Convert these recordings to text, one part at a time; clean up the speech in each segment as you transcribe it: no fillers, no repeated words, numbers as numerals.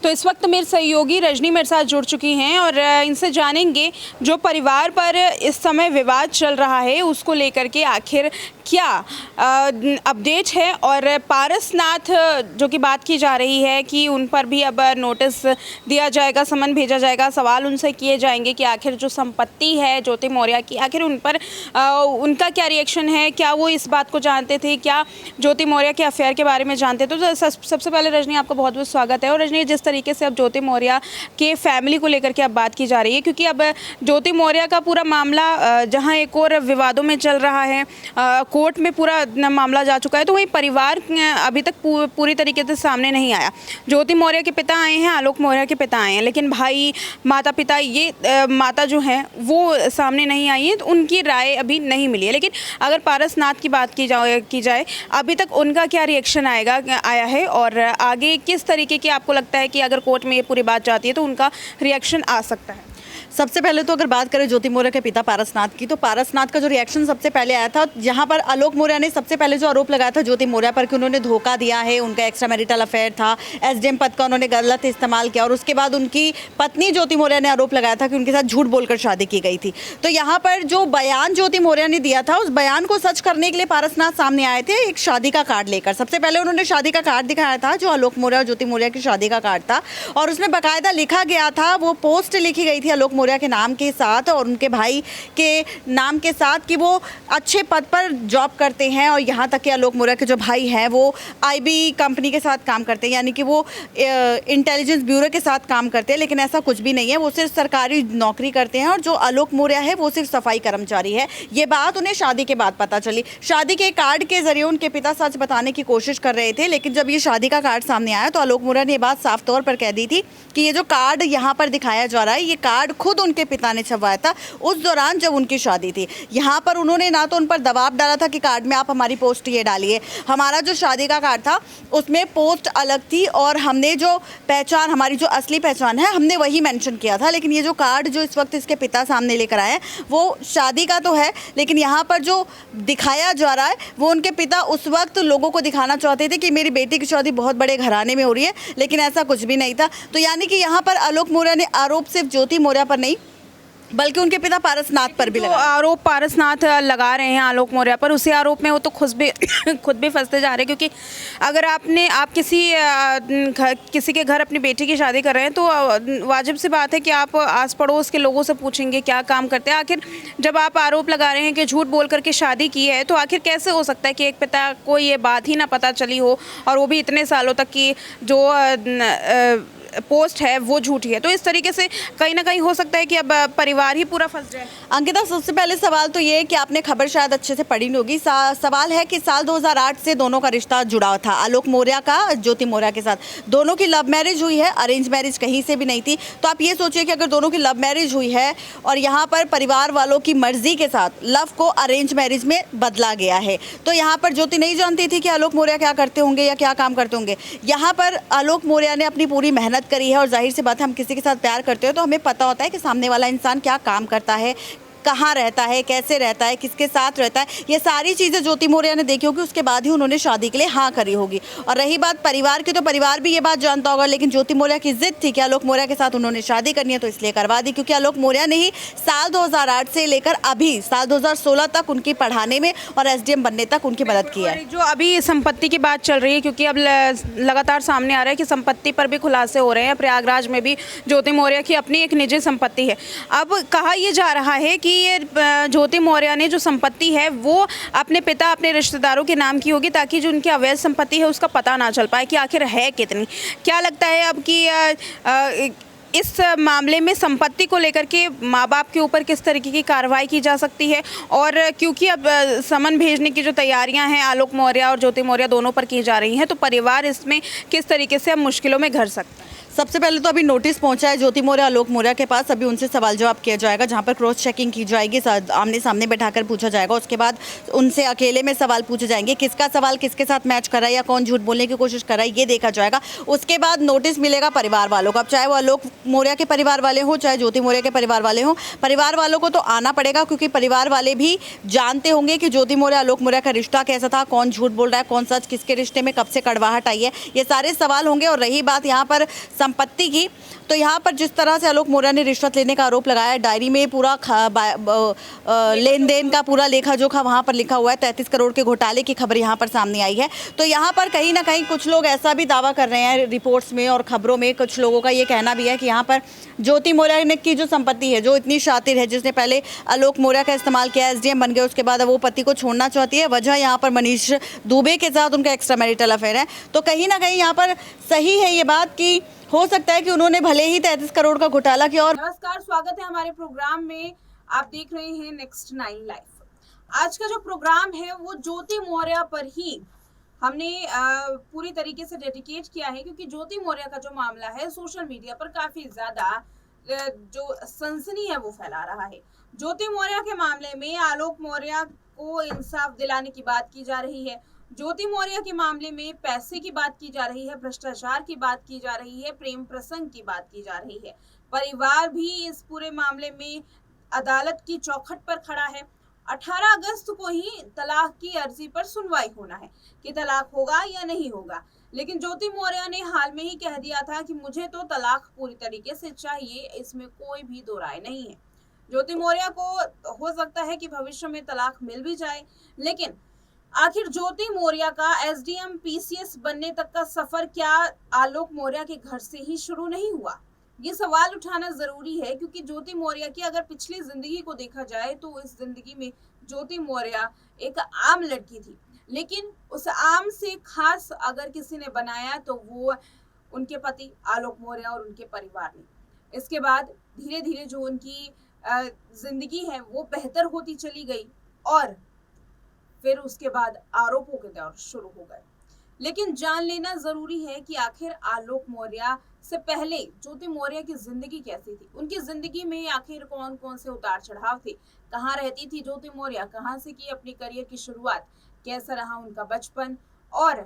तो इस वक्त मेरे सहयोगी रजनी मेरे साथ जुड़ चुकी हैं और इनसे जानेंगे जो परिवार पर इस समय विवाद चल रहा है उसको लेकर के आखिर क्या अपडेट है। और पारसनाथ जो कि बात की जा रही है कि उन पर भी अब नोटिस दिया जाएगा, समन भेजा जाएगा, सवाल उनसे किए जाएंगे कि आखिर जो संपत्ति है ज्योति मौर्य की आखिर उन पर उनका क्या रिएक्शन है, क्या वो इस बात को जानते थे, क्या ज्योति मौर्य के अफेयर के बारे में जानते थे। तो सबसे पहले रजनी आपका बहुत बहुत स्वागत है। और रजनी, जिस तरीके से अब ज्योति मौर्य के फैमिली को लेकर के अब बात की जा रही है, क्योंकि अब ज्योति मौर्य का पूरा मामला जहां एक और विवादों में चल रहा है, कोर्ट में पूरा मामला जा चुका है, तो वहीं परिवार अभी तक पूरी तरीके से सामने नहीं आया। ज्योति मौर्य के पिता आए हैं, आलोक मौर्य के पिता आए हैं, लेकिन भाई, माता पिता, ये माता जो हैं वो सामने नहीं आई है, तो उनकी राय अभी नहीं मिली है। लेकिन अगर पारसनाथ की बात की जाए अभी तक उनका क्या रिएक्शन आया है और आगे किस तरीके की आपको लगता है कि अगर कोर्ट में ये पूरी बात जाती है तो उनका रिएक्शन आ सकता है? सबसे पहले तो अगर बात करें ज्योति मौर्य के पिता पारसनाथ की, तो पारसनाथ का जो रिएक्शन सबसे पहले आया था, जहां पर आलोक मौर्य ने सबसे पहले जो आरोप लगाया था ज्योति मौर्य पर कि उन्होंने धोखा दिया है, उनका एक्स्ट्रा मैरिटल अफेयर था, एसडीएम पद का उन्होंने गलत इस्तेमाल किया, और उसके बाद उनकी पत्नी ज्योति मौर्य ने आरोप लगाया था कि उनके साथ झूठ बोलकर शादी की गई थी। तो यहाँ पर जो बयान ज्योति मौर्य ने दिया था, उस बयान को सच करने के लिए पारसनाथ सामने आए थे एक शादी का कार्ड लेकर। सबसे पहले उन्होंने शादी का कार्ड दिखाया था जो आलोक मौर्य और ज्योति मौर्य की शादी का कार्ड था, और उसमें बाकायदा लिखा गया था, वो पोस्ट लिखी गई थी आलोक मौर्य के नाम के साथ और उनके भाई के नाम के साथ कि वो अच्छे पद पर जॉब करते हैं, और यहाँ तक कि आलोक मौर्य के जो भाई हैं वो आईबी कंपनी के साथ काम करते हैं, यानी कि वो इंटेलिजेंस ब्यूरो के साथ काम करते हैं। लेकिन ऐसा कुछ भी नहीं है, वो सिर्फ सरकारी नौकरी करते हैं, और जो आलोक मौर्य है वो सिर्फ सफाई कर्मचारी है। ये बात उन्हें शादी के बाद पता चली। शादी के कार्ड के जरिए उनके पिता सच बताने की कोशिश कर रहे थे, लेकिन जब ये शादी का कार्ड सामने आया तो आलोक मौर्य ने ये बात साफ तौर पर कह दी थी कि ये जो कार्ड यहाँ पर दिखाया जा रहा है, ये कार्ड खुद उनके पिता ने छपवाया था उस दौरान जब उनकी शादी थी। यहाँ पर उन्होंने ना तो उन पर दबाव डाला था कि कार्ड में आप हमारी पोस्ट ये डालिए, हमारा जो शादी का कार्ड था उसमें पोस्ट अलग थी और हमने जो पहचान, हमारी जो असली पहचान है, हमने वही मेंशन किया था। लेकिन ये जो कार्ड जो इस वक्त इसके पिता सामने लेकर आए हैं वो शादी का तो है, लेकिन यहाँ पर जो दिखाया जा रहा है वो उनके पिता उस वक्त लोगों को दिखाना चाहते थे कि मेरी बेटी की शादी बहुत बड़े घराने में हो रही है, लेकिन ऐसा कुछ भी नहीं था। तो यानी कि यहाँ पर आलोक मौर्य ने आरोप सिर्फ ज्योति मौर्य पर नहीं बल्कि उनके पिता पारसनाथ पर भी लगा। आरोप पारसनाथ लगा रहे हैं आलोक मौर्य पर, उसी आरोप में वो तो खुद भी फंसते जा रहे हैं, क्योंकि अगर आप किसी के घर अपनी बेटी की शादी कर रहे हैं तो वाजिब सी बात है कि आप आस पड़ोस के लोगों से पूछेंगे क्या काम करते हैं। आखिर जब आप आरोप लगा रहे हैं कि झूठ बोल करके शादी की है, तो आखिर कैसे हो सकता है कि एक पिता को ये बात ही ना पता चली हो, और वो भी इतने सालों तक की जो पोस्ट है वो झूठी है। तो इस तरीके से कहीं ना कहीं हो सकता है कि अब परिवार ही पूरा फंस जाए। अंकिता, सबसे पहले सवाल तो ये है कि आपने खबर शायद अच्छे से पढ़ी नहीं होगी। सवाल है कि साल 2008 से दोनों का रिश्ता जुड़ा था, आलोक मौर्य का ज्योति मौर्य के साथ। दोनों की लव मैरिज हुई है, अरेंज मैरिज कहीं से भी नहीं थी। तो आप ये सोचिए कि अगर दोनों की लव मैरिज हुई है और यहाँ पर परिवार वालों की मर्जी के साथ लव को अरेंज मैरिज में बदला गया है, तो यहाँ पर ज्योति नहीं जानती थी कि आलोक मौर्य क्या करते होंगे या क्या काम करते होंगे। यहाँ पर आलोक मौर्य ने अपनी पूरी मेहनत करी है, और जाहिर सी बात है हम किसी के साथ प्यार करते हो तो हमें पता होता है कि सामने वाला इंसान क्या काम करता है, कहाँ रहता है, कैसे रहता है, किसके साथ रहता है। ये सारी चीज़ें ज्योति मौर्य ने देखी होगी, उसके बाद ही उन्होंने शादी के लिए हाँ करी होगी। और रही बात परिवार की, तो परिवार भी ये बात जानता होगा, लेकिन ज्योति मौर्य की जिद थी कि आलोक मौर्य के साथ उन्होंने शादी करनी है, तो इसलिए करवा दी, क्योंकि आलोक मौर्य ने ही साल 2008 से लेकर अभी साल 2016 तक उनकी पढ़ाने में और एसडीएम बनने तक उनकी मदद की है। जो अभी संपत्ति की बात चल रही है, क्योंकि अब लगातार सामने आ रहा है कि संपत्ति पर भी खुलासे हो रहे हैं। प्रयागराज में भी ज्योति मौर्य की अपनी एक निजी संपत्ति है। अब कहा यह जा रहा है कि ये ज्योति मौर्य ने जो संपत्ति है वो अपने पिता, अपने रिश्तेदारों के नाम की होगी, ताकि जो उनकी अवैध संपत्ति है उसका पता ना चल पाए कि आखिर है कितनी। क्या लगता है अब कि इस मामले में संपत्ति को लेकर के माँ बाप के ऊपर किस तरीके की कार्रवाई की जा सकती है? और क्योंकि अब समन भेजने की जो तैयारियां हैं आलोक मौर्य और ज्योति मौर्य दोनों पर की जा रही हैं, तो परिवार इसमें किस तरीके से अब मुश्किलों में घिर सकता है? सबसे पहले तो अभी नोटिस पहुंचा है ज्योति मौर्य, आलोक मौर्य के पास। अभी उनसे सवाल जवाब किया जाएगा, जहां पर क्रॉस चेकिंग की जाएगी, आमने सामने बैठाकर पूछा जाएगा। उसके बाद उनसे अकेले में सवाल पूछे जाएंगे, किसका सवाल किसके साथ मैच कर रहा है या कौन झूठ बोलने की कोशिश कर रहा है, ये देखा जाएगा। उसके बाद नोटिस मिलेगा परिवार वालों को। अब चाहे वो आलोक मौर्य के परिवार वाले हों, चाहे ज्योति मौर्य के परिवार वाले हों, परिवार वालों को तो आना पड़ेगा, क्योंकि परिवार वाले भी जानते होंगे कि ज्योति मौर्य आलोक मौर्य का रिश्ता कैसा था, कौन झूठ बोल रहा है, कौन सच, किसके रिश्ते में कब से कड़वाहट आई है, ये सारे सवाल होंगे। और रही बात यहाँ पर संपत्ति की। तो यहाँ पर जिस तरह से आलोक मौर्य ने रिश्वत लेने का आरोप लगाया, डायरी में पूरा लेन देन का पूरा लेखा जोखा वहाँ पर लिखा हुआ है, 33 करोड़ के घोटाले की खबर यहाँ पर सामने आई है। तो यहाँ पर कहीं ना कहीं कुछ लोग ऐसा भी दावा कर रहे हैं रिपोर्ट्स में और खबरों में, कुछ लोगों का ये कहना भी है कि यहाँ पर ज्योति मौर्य ने की जो संपत्ति है, जो इतनी शातिर है, जिसने पहले आलोक मौर्य का इस्तेमाल किया, एसडीएम बन गए, उसके बाद वो पति को छोड़ना चाहती है, वजह यहाँ पर मनीष दुबे के साथ उनका एक्स्ट्रा मैरिटल अफेयर है। तो कहीं ना कहीं यहाँ पर सही है ये बात कि हो सकता है कि उन्होंने भले ही 33 करोड़ का घोटाला किया। और नमस्कार, स्वागत है हमारे प्रोग्राम में। आप देख रहे हैं नेक्स्ट 9 लाइफ। आज का जो प्रोग्राम है वो ज्योति मौर्य पर ही हमने पूरी तरीके से डेडिकेट किया है, क्योंकि ज्योति मौर्य का जो मामला है सोशल मीडिया पर काफी ज्यादा जो सनसनी है वो फैला रहा है। ज्योति मौर्य के मामले में आलोक मौर्य को इंसाफ दिलाने की बात की जा रही है। ज्योति मौर्य के मामले में पैसे की बात की जा रही है, भ्रष्टाचार की बात की जा रही है, प्रेम प्रसंग की बात की जा रही है। परिवार भी इस पूरे मामले में अदालत की चौखट पर खड़ा है। 18 अगस्त को ही तलाक की अर्जी पर सुनवाई होना है कि तलाक होगा या नहीं होगा। लेकिन ज्योति मौर्य ने हाल में ही कह दिया था कि मुझे तो तलाक पूरी तरीके से चाहिए, इसमें कोई भी दो राय नहीं है। ज्योति मौर्य को हो सकता है कि भविष्य में तलाक मिल भी जाए, लेकिन आखिर ज्योति मौर्य का एसडीएम पीसीएस बनने तक का सफर क्या आलोक मौर्य के घर से ही शुरू नहीं हुआ? ये सवाल उठाना जरूरी है, क्योंकि ज्योति मौर्य की अगर पिछली जिंदगी को देखा जाए तो इस जिंदगी में ज्योति मौर्य एक आम लड़की थी, लेकिन उस आम से खास अगर किसी ने बनाया तो वो उनके पति आलोक मौर्य और उनके परिवार ने। इसके बाद धीरे धीरे जो उनकी जिंदगी है वो बेहतर होती चली गई और फिर उसके बाद आरोपों के दौर शुरू हो गए। लेकिन जान लेना जरूरी है कि आखिर आलोक मौर्य से पहले ज्योति मौर्य की जिंदगी कैसी थी, उनकी जिंदगी में आखिर कौन कौन से उतार चढ़ाव थे, कहाँ रहती थी ज्योति मौर्य, कहाँ से की अपनी करियर की शुरुआत, कैसा रहा उनका बचपन और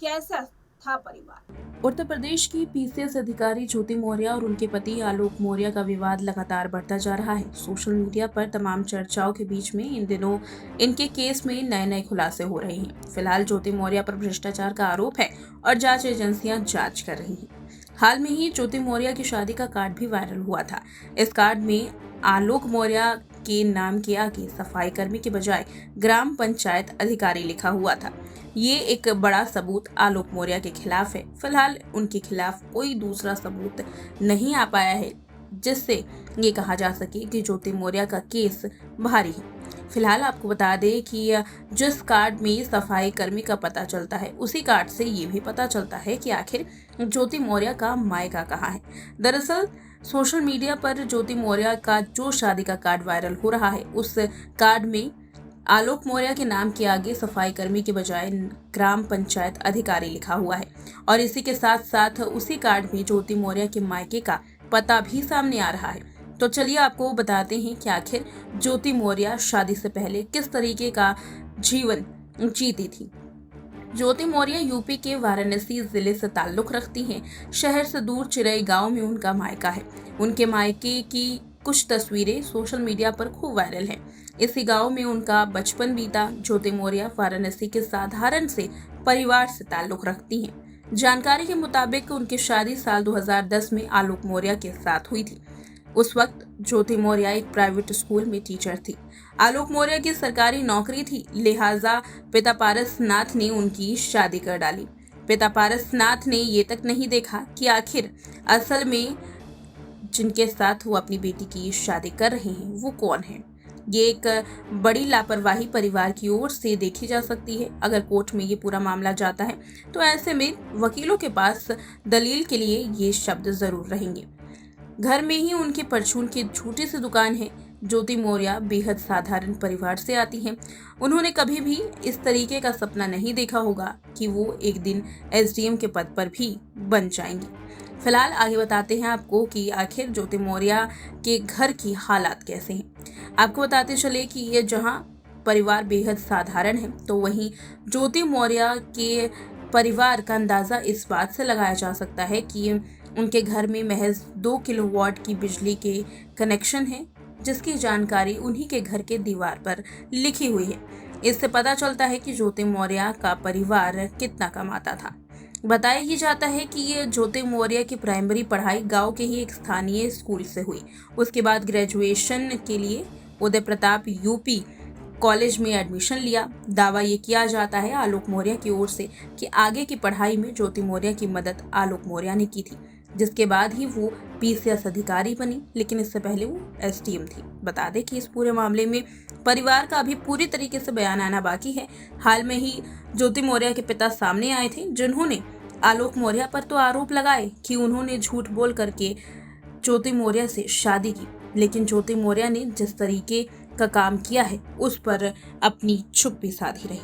कैसा था परिवार। उत्तर प्रदेश की पीसीएस अधिकारी ज्योति मौर्य और उनके पति आलोक मौर्य का विवाद लगातार बढ़ता जा रहा है। सोशल मीडिया पर तमाम चर्चाओं के बीच में इन दिनों इनके केस में नए नए खुलासे हो रहे हैं। फिलहाल ज्योति मौर्य पर भ्रष्टाचार का आरोप है और जांच एजेंसियां जांच कर रही हैं। हाल में ही ज्योति मौर्य की शादी का कार्ड भी वायरल हुआ था। इस कार्ड में आलोक मौर्य के नाम के आगे सफाई कर्मी के बजाय ग्राम पंचायत अधिकारी लिखा हुआ था। ये एक बड़ा सबूत आलोक मौर्य के खिलाफ है। फिलहाल उनके खिलाफ कोई दूसरा सबूत नहीं आ पाया है जिससे ये कहा जा सके कि ज्योति मौर्य का केस भारी है। फिलहाल आपको बता दें कि जिस कार्ड में सफाई कर्मी का पता चलता है उसी कार्ड से ये भी पता चलता है कि आखिर ज्योति मौर्य का मायका कहाँ है। दरअसल सोशल मीडिया पर ज्योति मौर्य का जो शादी का कार्ड वायरल हो रहा है उस कार्ड में आलोक मौर्य के नाम के आगे सफाई कर्मी के बजाय ग्राम पंचायत अधिकारी लिखा हुआ है और इसी के साथ साथ उसी कार्ड में ज्योति मौर्य के मायके का पता भी सामने आ रहा है। तो चलिए आपको बताते हैं कि आखिर ज्योति मौर्य शादी से पहले किस तरीके का जीवन जीती थी। ज्योति मौर्य यूपी के वाराणसी जिले से ताल्लुक रखती हैं। शहर से दूर चिरई गांव में उनका मायका है। उनके मायके की कुछ तस्वीरें सोशल मीडिया पर खूब वायरल हैं। इसी गांव में उनका बचपन बीता। ज्योति मौर्य वाराणसी के साधारण से परिवार से ताल्लुक रखती हैं। जानकारी के मुताबिक उनकी शादी साल 2010 में आलोक मौर्य के साथ हुई थी। उस वक्त ज्योति मौर्य एक प्राइवेट स्कूल में टीचर थी। आलोक मौर्य की सरकारी नौकरी थी, लिहाजा पिता पारसनाथ ने उनकी शादी कर डाली। पिता पारसनाथ ने ये तक नहीं देखा कि आखिर असल में जिनके साथ वो अपनी बेटी की शादी कर रहे हैं वो कौन है। ये एक बड़ी लापरवाही परिवार की ओर से देखी जा सकती है। अगर कोर्ट में ये पूरा मामला जाता है तो ऐसे में वकीलों के पास दलील के लिए ये शब्द जरूर रहेंगे। घर में ही उनकी परचून की छोटी सी दुकान है। ज्योति मौर्य बेहद साधारण परिवार से आती हैं। उन्होंने कभी भी इस तरीके का सपना नहीं देखा होगा कि वो एक दिन एसडीएम के पद पर भी बन जाएंगी। फिलहाल आगे बताते हैं आपको कि आखिर ज्योति मौर्य के घर की हालात कैसे हैं। आपको बताते चले कि ये जहां परिवार बेहद साधारण है तो वहीं ज्योति मौर्य के परिवार का अंदाजा इस बात से लगाया जा सकता है कि उनके घर में महज 2 किलोवाट की बिजली के कनेक्शन है, जिसकी जानकारी उन्हीं के घर के दीवार पर लिखी हुई है। इससे पता चलता है कि ज्योति मौर्य का परिवार कितना कमाता था। बताया ही जाता है कि ये ज्योति मौर्य की प्राइमरी पढ़ाई गांव के ही एक स्थानीय स्कूल से हुई। उसके बाद ग्रेजुएशन के लिए उदय प्रताप यूपी कॉलेज में एडमिशन लिया। दावा ये किया जाता है आलोक मौर्य की ओर से कि आगे की पढ़ाई में ज्योति मौर्य की मदद आलोक मौर्य ने की थी, जिसके बाद ही वो पीसीएस अधिकारी बनी, लेकिन इससे पहले वो एसडीएम थी। बता दें कि इस पूरे मामले में परिवार का अभी पूरी तरीके से बयान आना बाकी है। हाल में ही ज्योति मौर्य के पिता सामने आए थे, जिन्होंने आलोक मौर्य पर तो आरोप लगाए कि उन्होंने झूठ बोल करके ज्योति मौर्य से शादी की, लेकिन ज्योति मौर्य ने जिस तरीके का काम किया है उस पर अपनी चुप्पी साधी रही।